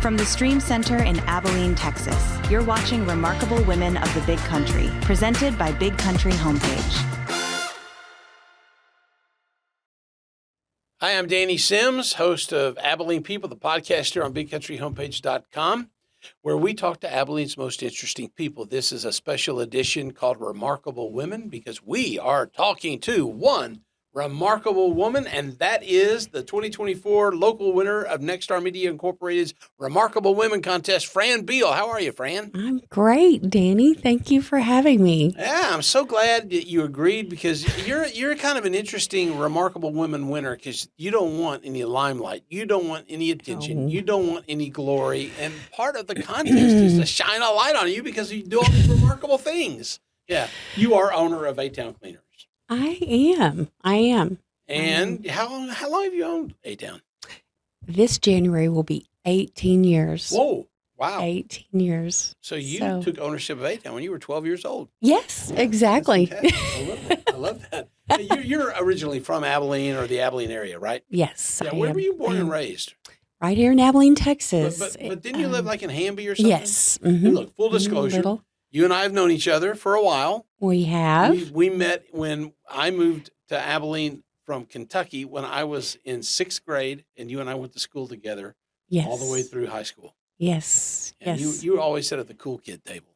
From the Stream Center in Abilene, Texas, you're watching Remarkable Women of the Big Country, presented by Big Country Homepage. Hi, I'm Danny Sims, host of Abilene People, the podcast here on BigCountryHomepage.com, where we talk to Abilene's most interesting people. This is a special edition called Remarkable Women because we are talking to one remarkable woman, and that is the 2024 local winner of Nexstar Media Incorporated's Remarkable Women Contest, Fran Beal. How are you, Fran? I'm great, Danny. Thank you for having me. Yeah, I'm so glad that you agreed because you're kind of an interesting Remarkable Women winner because you don't want any limelight. You don't want any attention. No. You don't want any glory. And part of the contest is to shine a light on you because you do all these remarkable things. Yeah, you are owner of A-Town Cleaners. I am. And how long have you owned A-Town? This January will be 18 years. Whoa, wow. 18 years. So you took ownership of A-Town when you were 12 years old. Yes, exactly. I love that. You're originally from Abilene or the Abilene area, right? Yes. Yeah, where were you born and raised? Right here in Abilene, Texas. But didn't you live like in Hamby or something? Yes. And look, full disclosure, you and I have known each other for a while. We have. We met when I moved to Abilene from Kentucky when I was in 6th grade, and you and I went to school together all the way through high school. Yes. And you always sit at the cool kid table.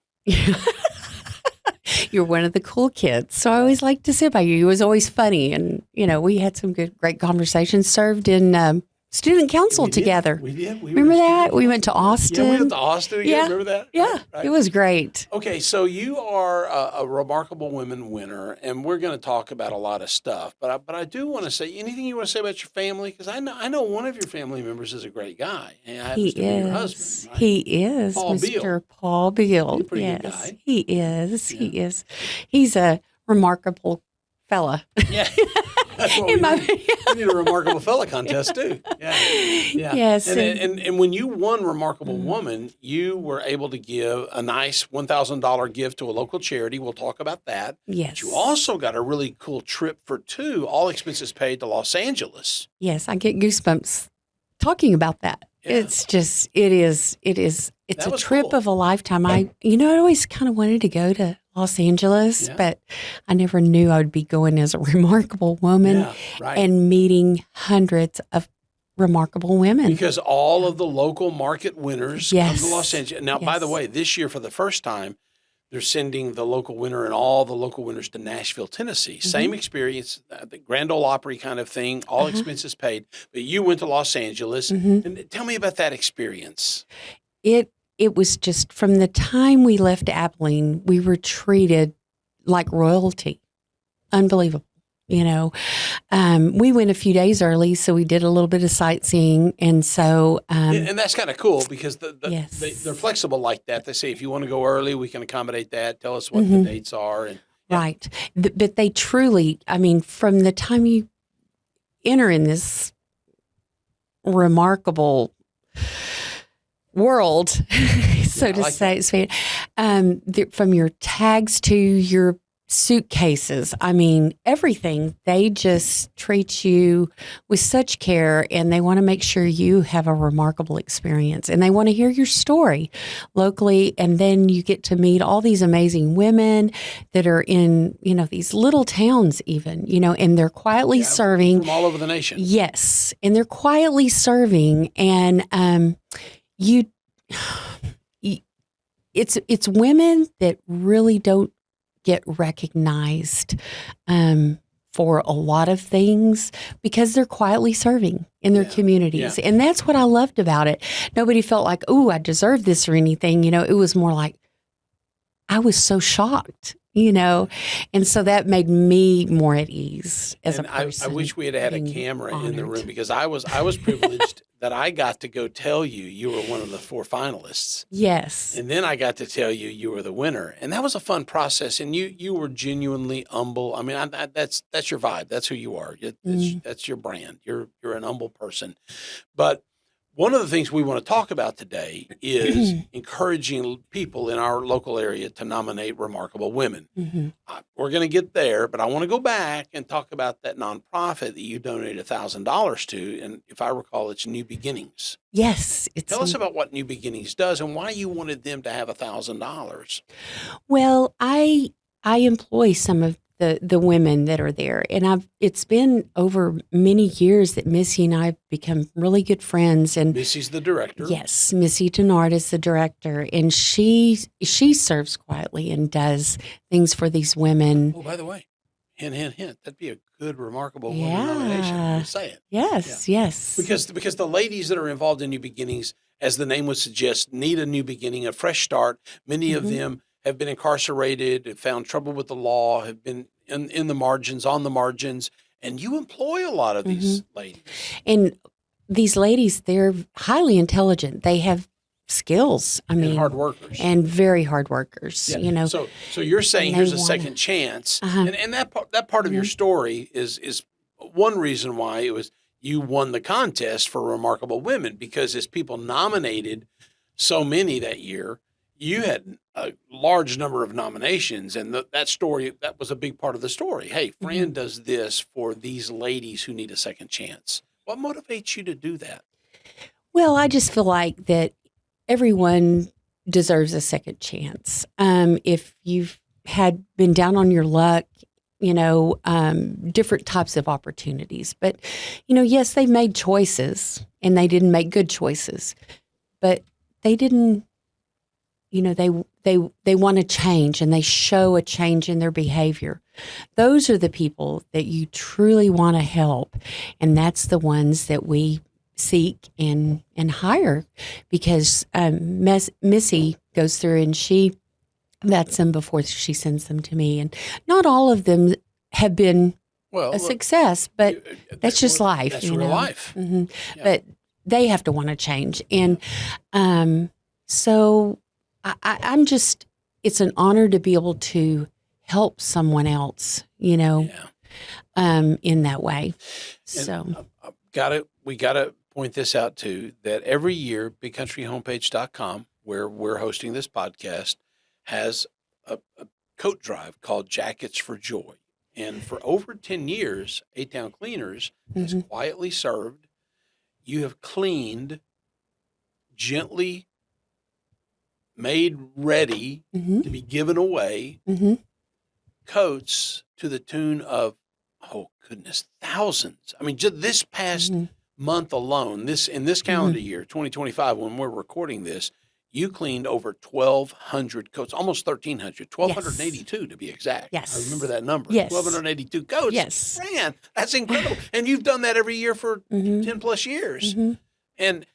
You're one of the cool kids. So I always liked to sit by you. It was always funny. And, we had some great conversations, served in student council together. We did. Remember that? We went to Austin. Yeah, we went to Austin again. Yeah. Remember that? Yeah. Right. It was great. Okay, so you are a Remarkable Women winner, and we're going to talk about a lot of stuff. But I do want to say, anything you want to say about your family? Because I know one of your family members is a great guy. And He is. Your husband, right? He is. Paul Mr. Beal. Paul Beal. He's a pretty yes, good guy. he is. Yeah. He is. He's a remarkable fella. Yeah. That's what we need. We need a Remarkable Fella contest, too. Yeah. Yes. And when you won Remarkable Woman, you were able to give a nice $1,000 gift to a local charity. We'll talk about that. Yes. But you also got a really cool trip for two, all expenses paid, to Los Angeles. Yes, I get goosebumps talking about that. Yeah. It's just, it's a trip cool. of a lifetime. I always kind of wanted to go to Los Angeles, but I never knew I would be going as a remarkable woman and meeting hundreds of remarkable women. Because all of the local market winners come to Los Angeles. Now, by the way, this year for the first time, they're sending the local winner and all the local winners to Nashville, Tennessee. Mm-hmm. Same experience, the Grand Ole Opry kind of thing, all expenses paid. But you went to Los Angeles. Mm-hmm. And tell me about that experience. It was just from the time we left Abilene, we were treated like royalty. Unbelievable. We went a few days early, so we did a little bit of sightseeing. And so. And that's kind of cool because they're flexible like that. They say, if you want to go early, we can accommodate that. Tell us what the dates are. And, Right. But they truly, from the time you enter in this remarkable world, say, from your tags to your suitcases, everything, they just treat you with such care, and they want to make sure you have a remarkable experience, and they want to hear your story locally. And then you get to meet all these amazing women that are in, these little towns even, and they're quietly serving from all over the nation. Yes. And they're quietly serving, and it's women that really don't get recognized for a lot of things because they're quietly serving in their communities. Yeah. And that's what I loved about it. Nobody felt like, oh, I deserve this or anything. It was more like, I was so shocked, and so that made me more at ease as a person. I wish we had had a camera in the room because I was privileged that I got to go tell you were one of the 4 finalists. Yes. And then I got to tell you were the winner. And that was a fun process. And you were genuinely humble. That's your vibe. That's who you are. That's your brand. You're an humble person. But One of the things we want to talk about today is encouraging people in our local area to nominate remarkable women. We're going to get there, but I want to go back and talk about that nonprofit that you donated $1,000 to. And if I recall, it's New Beginnings. Yes. Tell us about what New Beginnings does and why you wanted them to have $1,000. Well, I employ some of the women that are there, and it's been over many years that Missy and I have become really good friends. And Missy's the director. Yes, Missy Denard is the director, and she serves quietly and does things for these women. Oh, by the way, hint, hint, hint. That'd be a good remarkable woman nomination. Just say it. Yes, yeah. yes. Because the ladies that are involved in New Beginnings, as the name would suggest, need a new beginning, a fresh start. Many of them have been incarcerated, have found trouble with the law, have been in the margins, on the margins, and you employ a lot of these ladies. And these ladies, they're highly intelligent. They have skills. I mean, hard workers. And very hard workers, Yeah. So you're saying here's a second chance. And that part of your story is one reason why it was you won the contest for Remarkable Women, because as people nominated so many that year, you had a large number of nominations, and that story, that was a big part of the story. Hey, Fran does this for these ladies who need a second chance. What motivates you to do that? Well, I just feel like that everyone deserves a second chance. If you've been down on your luck, different types of opportunities. But, yes, they made choices, and they didn't make good choices, but they didn't. They want to change, and they show a change in their behavior. Those are the people that you truly want to help, and that's the ones that we seek and hire, because Missy goes through and she vets them before she sends them to me, and not all of them have been a success, but that's just life. That's real life. Yeah. But they have to want to change, and so. I'm just, it's an honor to be able to help someone else, in that way. So we got to point this out too, that every year bigcountryhomepage.com, where we're hosting this podcast, has a coat drive called Jackets for Joy. And for over 10 years, A-Town Cleaners has quietly served. You have cleaned, gently made ready to be given away coats to the tune of, thousands. I mean, just this past month alone, in this calendar year, 2025, when we're recording this, you cleaned over 1,200 coats, almost 1,300, 1,282 to be exact. Yes. I remember that number. Yes. 1,282 coats. Yes. Man, that's incredible. And you've done that every year for 10 plus years. And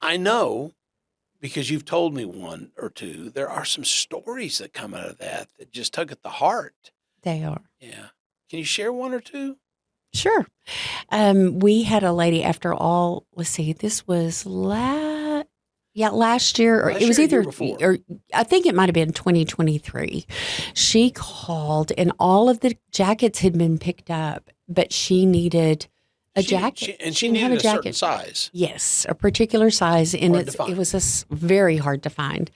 I know, because you've told me one or two, there are some stories that come out of that just tug at the heart. They are. Yeah. Can you share one or two? Sure. We had a lady, after all, let's see, this was last year, or it was either, or I think it might have been 2023. She called, and all of the jackets had been picked up, but she needed a jacket. She needed a certain size. Yes, a particular size, and it was very hard to find.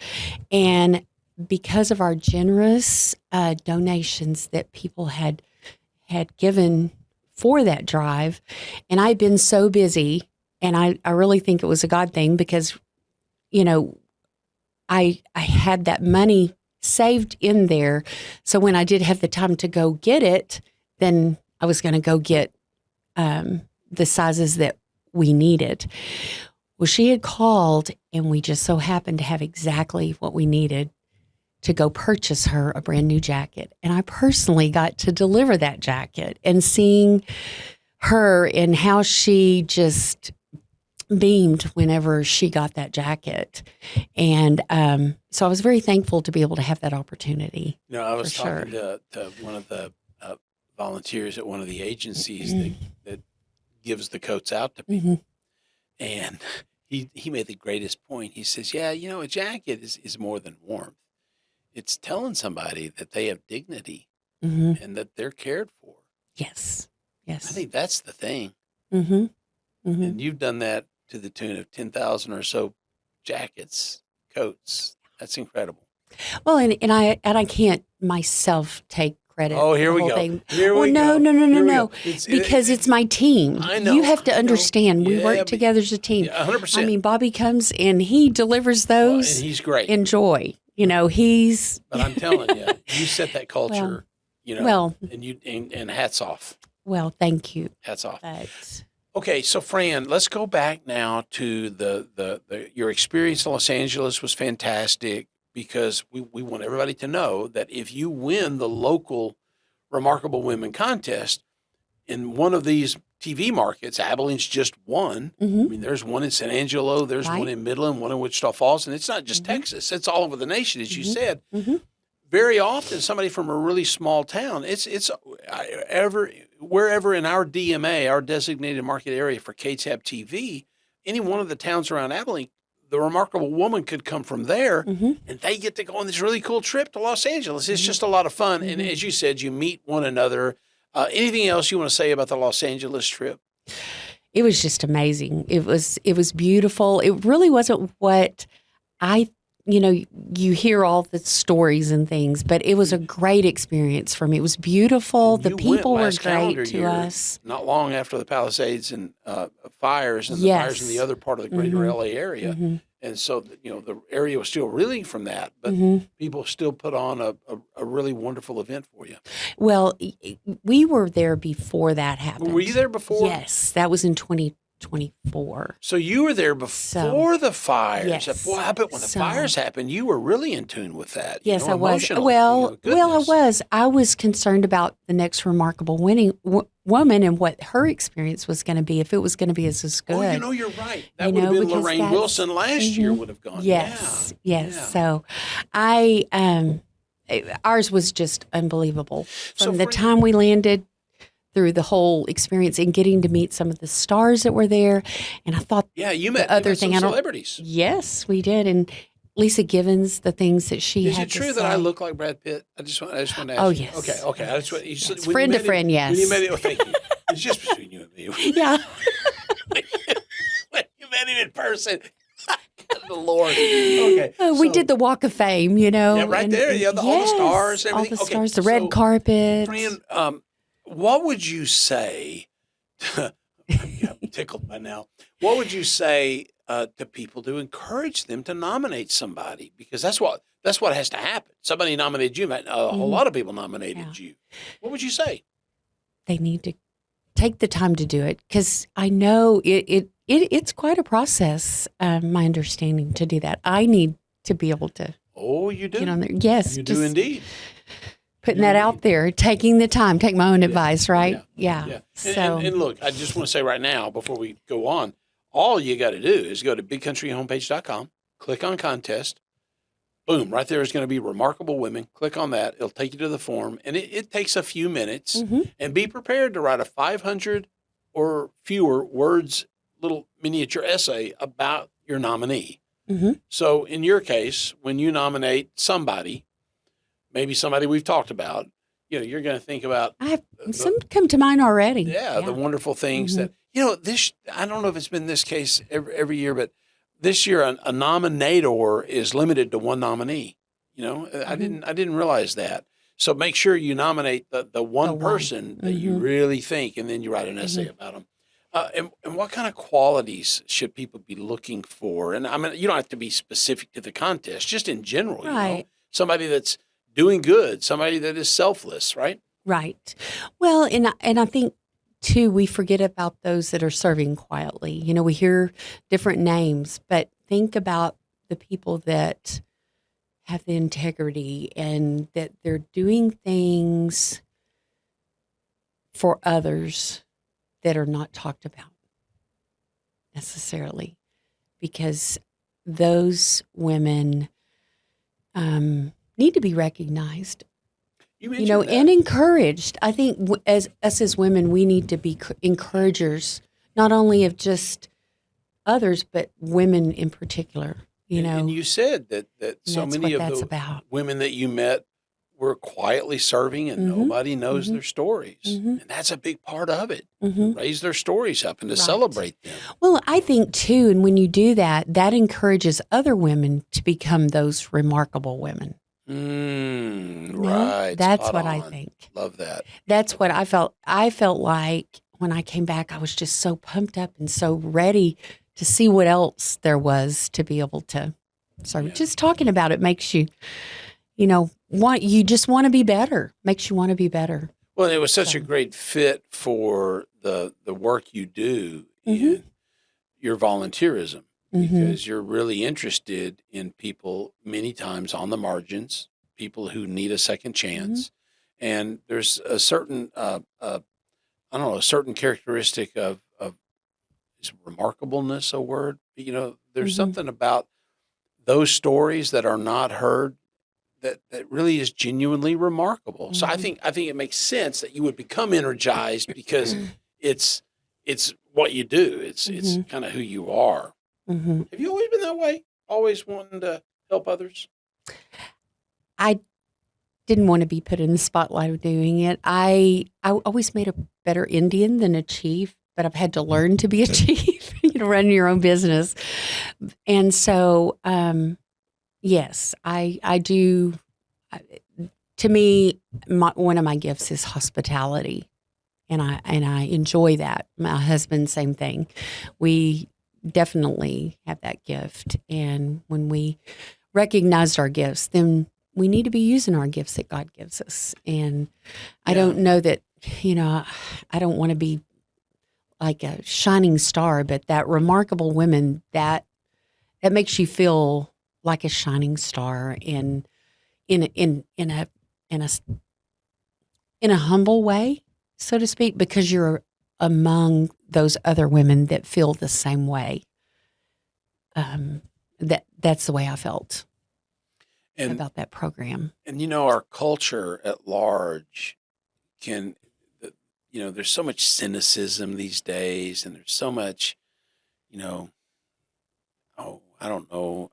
And because of our generous donations that people had given for that drive, and I'd been so busy, and I really think it was a God thing, because, I had that money saved in there. So when I did have the time to go get it, then I was going to go get the sizes that we needed. Well, she had called, and we just so happened to have exactly what we needed to go purchase her a brand new jacket. And I personally got to deliver that jacket, and seeing her and how she just beamed whenever she got that jacket. And so I was very thankful to be able to have that opportunity. I was talking to one of the volunteers at one of the agencies that gives the coats out to people. And he made the greatest point. He says, a jacket is more than warmth. It's telling somebody that they have dignity and that they're cared for. Yes. I think that's the thing. And you've done that to the tune of 10,000 or so jackets, coats. That's incredible. Well, and I can't myself take credit. Oh, here for the we whole go. thing. Here well, we no, go. no, no, no, Here we no. go. Because it's my team. I know. You have to I know. understand. We Yeah, work but- together as a team. Yeah, 100%. I mean, Bobby comes and he delivers those. And he's great. Enjoy. You know, he's. But I'm telling you, you set that culture. Well, and hats off. Well, thank you. Hats off. But Okay, so Fran, let's go back now to the your experience in Los Angeles was fantastic because we want everybody to know that if you win the local Remarkable Women contest in one of these TV markets, Abilene's just one. I mean, there's one in San Angelo, there's one in Midland, one in Wichita Falls, and it's not just Texas; it's all over the nation, as you said. Very often, somebody from a really small town, wherever in our DMA, our designated market area for KTAB TV, any one of the towns around Abilene, the Remarkable Woman could come from there, and they get to go on this really cool trip to Los Angeles. It's just a lot of fun, and as you said, you meet one another. Anything else you want to say about the Los Angeles trip? it was just amazing. It was beautiful. It really wasn't what you hear all the stories and things, but it was a great experience for me. It was beautiful. The people were great to us. Not long after the Palisades and fires and the fires in the other part of the greater LA area. And so, the area was still reeling from that, but people still put on a really wonderful event for you. Well, we were there before that happened. Were you there before? Yes, that was in 2024. So you were there before the fires. Yes. Boy, I bet when the fires happened, you were really in tune with that. Yes, I was. Emotionally. Well, I was. I was concerned about the next remarkable woman and what her experience was going to be, if it was going to be as good. Oh, you're right. That would have been Lorraine Wilson last year would have gone. Yes, yeah. yes. So ours was just unbelievable. From the time we landed through the whole experience and getting to meet some of the stars that were there. And I thought you met some celebrities. Yes, we did. And Lisa Givens, the things that she had to say. Is it true that I look like Brad Pitt? I just want to ask Oh, you. yes. Okay. I just want, you said, friend to friend, yes. When you met him, thank you. It's just between you and me. Yeah. When you met him in person. Good Lord. Okay. We did the Walk of Fame, Yeah, right there. Yeah, all the stars, everything. All the stars, the red carpet. Fran, what would you say? I'm tickled by now. What would you say to people to encourage them to nominate somebody? Because that's what has to happen. Somebody nominated you. A whole lot of people nominated you. What would you say? They need to take the time to do it, because I know it's quite a process. My understanding to do that. I need to be able to. Oh, you do. Get on there. Yes, you do indeed. Putting that out there, taking the time, take my own advice, right? Yeah. So, and look, I just want to say right now, before we go on, all you got to do is go to bigcountryhomepage.com, click on contest. Boom, right there is going to be Remarkable Women. Click on that. It'll take you to the form, and it takes a few minutes. And be prepared to write a 500 or fewer words, little miniature essay about your nominee. So in your case, when you nominate somebody, maybe somebody we've talked about, you're going to think about. I have some come to mind already. Yeah, the wonderful things that, this, I don't know if it's been this case every year, but this year a nominator is limited to one nominee. I didn't realize that. So make sure you nominate the one person that you really think, and then you write an essay about them. And what kind of qualities should people be looking for? And I mean, you don't have to be specific to the contest, just in general, somebody that's doing good, somebody that is selfless, right? Right. Well, and I think too, we forget about those that are serving quietly. We hear different names, but think about the people that have the integrity and that they're doing things for others that are not talked about necessarily, because those women need to be recognized, and encouraged. I think as women, we need to be encouragers, not only of just others, but women in particular. And you said that so many of the women that you met we're quietly serving and nobody knows their stories. And that's a big part of it. Raise their stories up and to celebrate them. Well, I think too, and when you do that, that encourages other women to become those remarkable women. Right. That's what I think. Love that. That's what I felt. I felt like when I came back, I was just so pumped up and so ready to see what else there was to be able to serve. Just talking about it makes you, you just want to be better. Makes you want to be better. Well, it was such a great fit for the work you do in your volunteerism, because you're really interested in people many times on the margins, people who need a second chance. And there's a certain, a certain characteristic of is remarkableness a word? There's something about those stories that are not heard that really is genuinely remarkable. So I think it makes sense that you would become energized because it's what you do. It's kind of who you are. Have you always been that way? Always wanting to help others? I didn't want to be put in the spotlight of doing it. I always made a better Indian than a chief, but I've had to learn to be a chief, run your own business. And so, yes, I do. To me, one of my gifts is hospitality, and I enjoy that. My husband, same thing. We definitely have that gift, and when we recognized our gifts, then we need to be using our gifts that God gives us. And I don't know that, I don't want to be like a shining star, but that remarkable women, that makes you feel like a shining star in a humble way, so to speak, because you're among those other women that feel the same way. That's the way I felt about that program. And our culture at large there's so much cynicism these days, and there's so much, I don't know,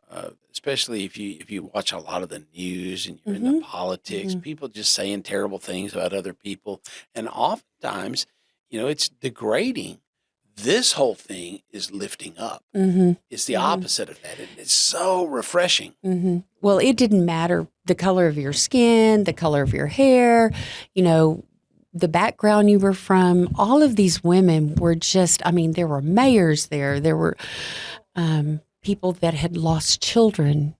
especially if you watch a lot of the news and you're into politics, people just saying terrible things about other people. And oftentimes, it's degrading. This whole thing is lifting up. It's the opposite of that. And it's so refreshing. Well, it didn't matter the color of your skin, the color of your hair, the background you were from. All of these women were just, there were mayors there. There were people that had lost children,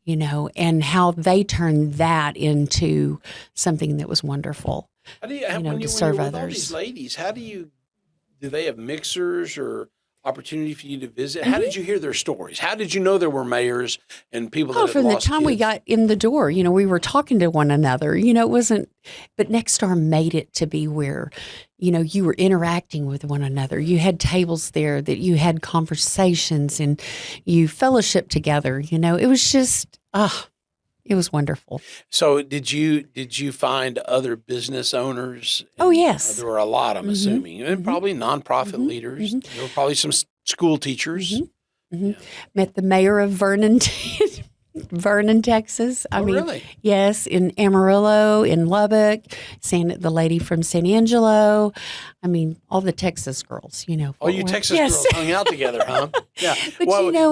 and how they turned that into something that was wonderful. How do you, to serve others. All these ladies, do they have mixers or opportunity for you to visit? How did you hear their stories? How did you know there were mayors and people that had from lost the time kids? we got in the door, we were talking to one another. It wasn't, but Nexstar made it to be where, you were interacting with one another. You had tables there that you had conversations and you fellowship together. It was just, it was wonderful. So did you find other business owners? Oh, yes. There were a lot, I'm assuming, and probably nonprofit leaders. There were probably some school teachers. Yeah. Met the mayor of Vernon, Texas. Really? Yes, in Amarillo, in Lubbock, the lady from San Angelo. All the Texas girls, Oh, you Texas girls hung out together, huh? Yeah. But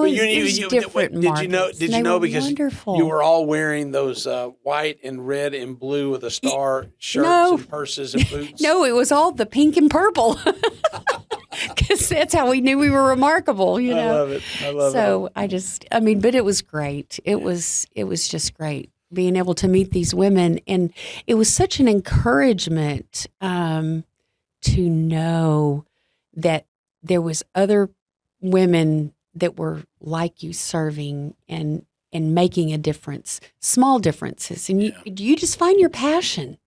you different markets. Did you know because wonderful. You were all wearing those white and red and blue with a star shirts and purses and boots? No, it was all the pink and purple. Because that's how we knew we were remarkable, I love it. So but it was great. It was just great being able to meet these women. And it was such an encouragement to know that there was other women that were like you serving and making a difference, small differences. And you just find your passion.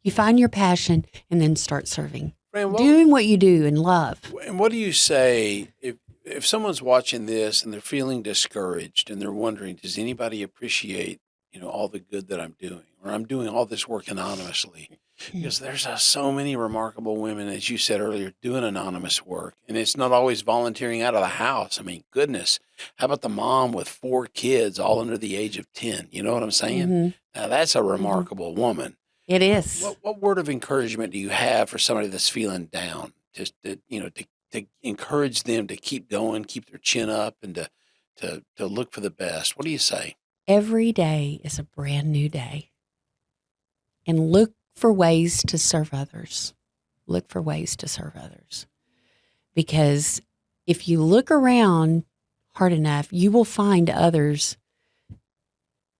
You find your passion and then start serving. Doing what you do and love. And what do you say if someone's watching this and they're feeling discouraged and they're wondering, does anybody appreciate, all the good that I'm doing, or I'm doing all this work anonymously? Because there's so many remarkable women, as you said earlier, doing anonymous work. And it's not always volunteering out of the house. I mean, goodness, how about the mom with 4 kids all under the age of 10? You know what I'm saying? Mm-hmm. Now, that's a remarkable woman. It is. What word of encouragement do you have for somebody that's feeling down? Just to encourage them to keep going, keep their chin up, and to look for the best. What do you say? Every day is a brand new day. And look for ways to serve others. Look for ways to serve others. Because if you look around hard enough, you will find others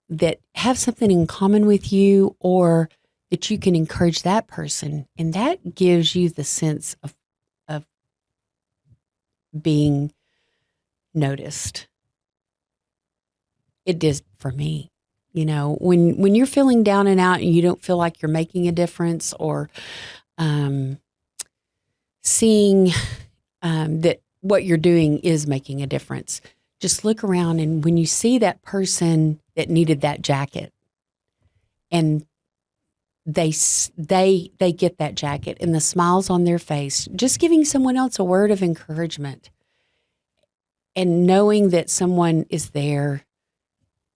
that have something in common with you, or that you can encourage that person. And that gives you the sense of being noticed. It did for me. You know, when you're feeling down and out and you don't feel like you're making a difference, or seeing that what you're doing is making a difference, just look around, and when you see that person that needed that jacket, and they get that jacket and the smiles on their face, just giving someone else a word of encouragement, and knowing that someone is there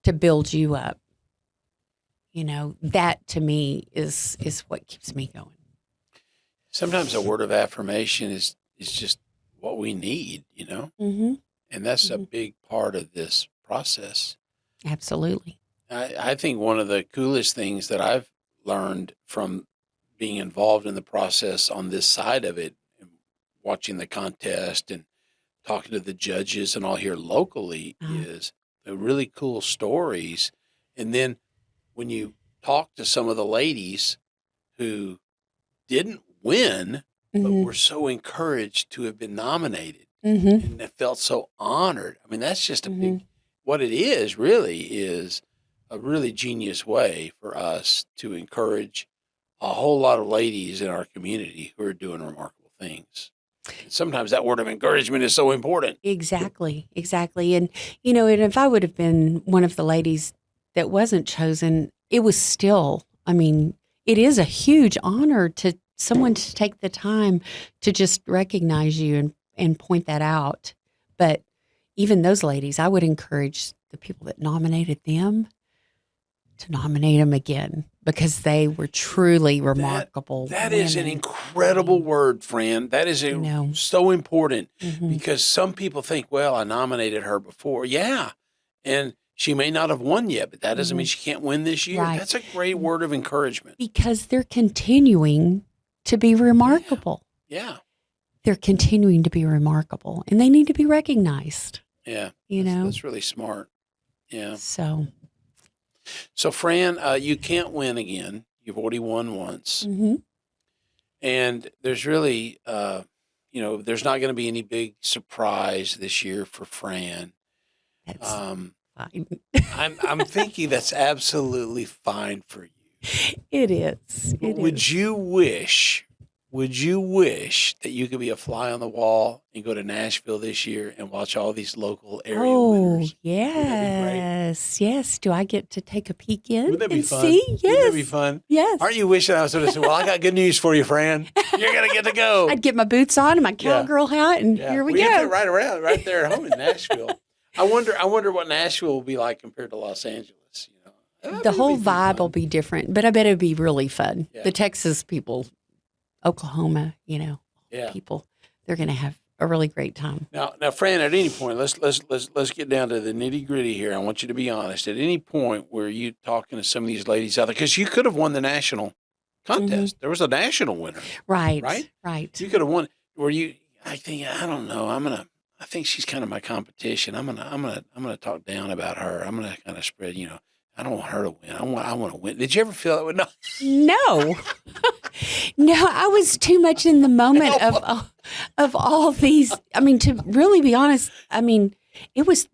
to build you up. You know, that to me is what keeps me going. Sometimes a word of affirmation is just what we need, you know? Mm-hmm. And that's a big part of this process. Absolutely. I think one of the coolest things that I've learned from being involved in the process on this side of it, watching the contest and talking to the judges and all here locally, is the really cool stories. And then when you talk to some of the ladies who didn't win, but were so encouraged to have been nominated, and they felt so honored. I mean, that's just a big, what it is really is a really genius way for us to encourage a whole lot of ladies in our community who are doing remarkable things. And sometimes that word of encouragement is so important. Exactly. And, you know, and if I would have been one of the ladies that wasn't chosen, it was still, I mean, it is a huge honor to someone to take the time to just recognize you and point that out. But even those ladies, I would encourage the people that nominated them to nominate them again, because they were truly remarkable. That is an incredible word, Fran. That is so important, because some people think, well, I nominated her before. Yeah. And she may not have won yet, but that doesn't mean she can't win this year. Right. That's a great word of encouragement. Because they're continuing to be remarkable. Yeah. They're continuing to be remarkable, and they need to be recognized. Yeah. That's really smart. Yeah. So Fran, you can't win again. You've already won once. And there's really, there's not going to be any big surprise this year for Fran. That's fine. I'm thinking that's absolutely fine for you. It is. Would you wish that you could be a fly on the wall and go to Nashville this year and watch all these local area winners? Yes. Do I get to take a peek in? Would that be fun? See? Yes. Would that be fun? Yes. Aren't you wishing I was going to say, well, I got good news for you, Fran. You're going to get to go. I'd get my boots on and my cowgirl hat, and here we go. You fit right there at home in Nashville. I wonder what Nashville will be like compared to Los Angeles. The whole vibe will be different, but I bet it'll be really fun. Yeah. The Texas people, Oklahoma, people, they're going to have a really great time. Now, Fran, at any point, let's get down to the nitty gritty here. I want you to be honest. At any point, were you talking to some of these ladies out there? Because you could have won the national contest. There was a national winner. Right. You could have won. Were you? I don't know. I think she's kind of my competition. I'm gonna talk down about her. I'm gonna kind of spread. I don't want her to win. I want to win. Did you ever feel that way? No. No, I was too much in the moment of all these. I mean, to really be honest, it was,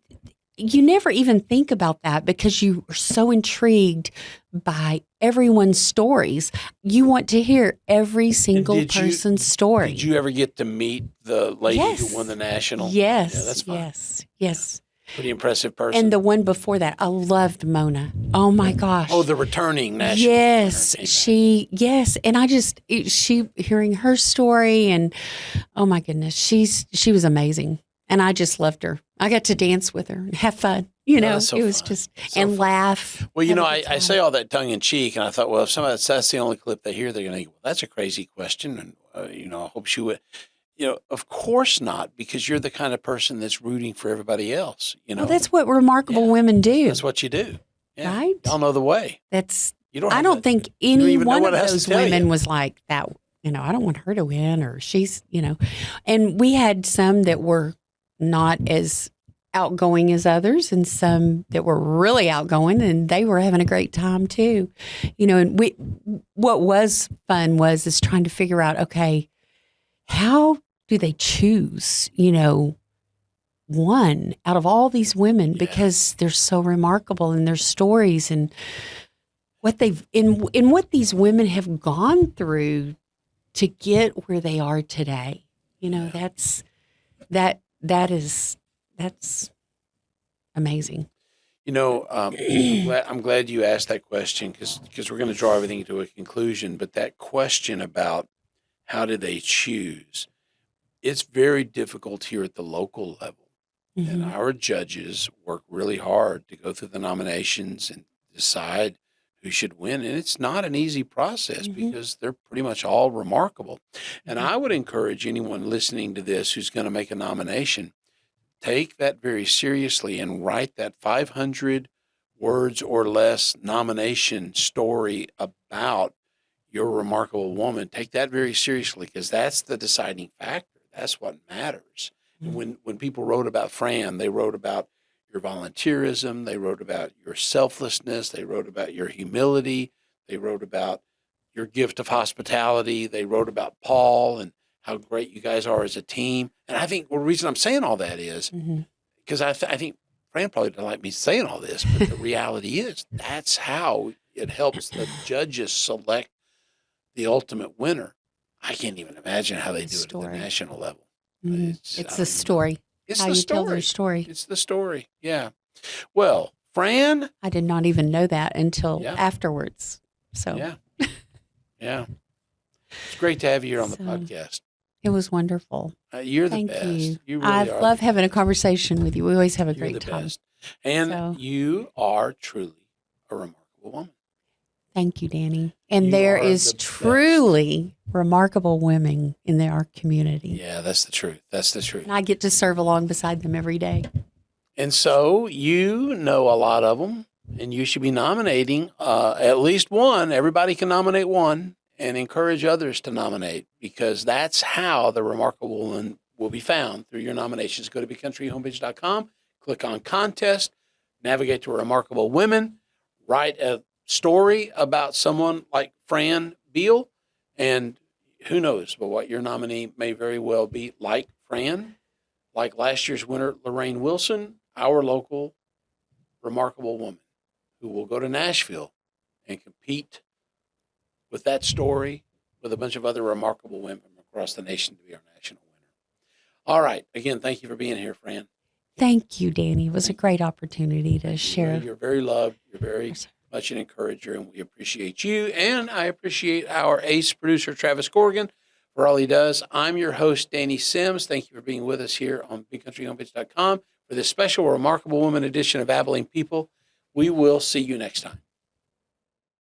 you never even think about that because you are so intrigued by everyone's stories. You want to hear every single person's story. Did you ever get to meet the lady who won the national? Yes. Yeah, that's fine. Yes. Pretty impressive person. And the one before that, I loved Mona. Oh my gosh. Oh, the returning national. Yes, yes. And she hearing her story, and oh my goodness, she was amazing. And I just loved her. I got to dance with her and have fun. It was just, and laugh. Well, I say all that tongue in cheek, and I thought, well, if that's the only clip they hear, they're going to think, well, that's a crazy question. And, I hope she would. Of course not, because you're the kind of person that's rooting for everybody else. Well, that's what remarkable women do. That's what you do. Yeah. Right? Y'all know the way. I don't think any one of those women was like that. I don't want her to win, or she's, and we had some that were not as outgoing as others, and some that were really outgoing, and they were having a great time too. And what was fun is trying to figure out, okay, how do they choose, one out of all these women, because they're so remarkable in their stories and what what these women have gone through to get where they are today. That's amazing. I'm glad you asked that question, because we're going to draw everything to a conclusion. But that question about how do they choose, it's very difficult here at the local level. And our judges work really hard to go through the nominations and decide who should win. And it's not an easy process, because they're pretty much all remarkable. And I would encourage anyone listening to this who's going to make a nomination, take that very seriously and write that 500 words or less nomination story about your remarkable woman. Take that very seriously, because that's the deciding factor. That's what matters. And when people wrote about Fran, they wrote about your volunteerism, they wrote about your selflessness, they wrote about your humility, they wrote about your gift of hospitality, they wrote about Paul and how great you guys are as a team. And I think the reason I'm saying all that is because I think Fran probably doesn't like me saying all this, but the reality is that's how it helps the judges select the ultimate winner. I can't even imagine how they do it at the national level. It's the story. It's how the you story. Tell their story. It's the story. Yeah. Well, Fran, I did not even know that until afterwards. So yeah. It's great to have you here on the podcast. It was wonderful. You're the Thank best. You really I are love having a conversation with you. We always have a You're great the time. Best. And you are truly a remarkable woman. Thank you, Danny. And there is truly remarkable women in our community. Yeah, that's the truth. That's the truth. And I get to serve along beside them every day. And so you know a lot of them, and you should be nominating at least one. Everybody can nominate one, and encourage others to nominate, because that's how the remarkable woman will be found, through your nominations. Go to bigcountryhomepage.com, click on contest, navigate to Remarkable Women, write a story about someone like Fran Beal, and who knows but what your nominee may very well be like Fran, like last year's winner, Lorraine Wilson, our local remarkable woman, who will go to Nashville and compete with that story with a bunch of other remarkable women from across the nation to be our national winner. All right. Again, thank you for being here, Fran. Thank you, Danny. It was a great opportunity to share. You're very loved. You're very much an encourager, and we appreciate you. And I appreciate our ace producer, Travis Corrigan, for all he does. I'm your host, Danny Sims. Thank you for being with us here on bigcountryhomepage.com for this special Remarkable Woman edition of Abilene People. We will see you next time.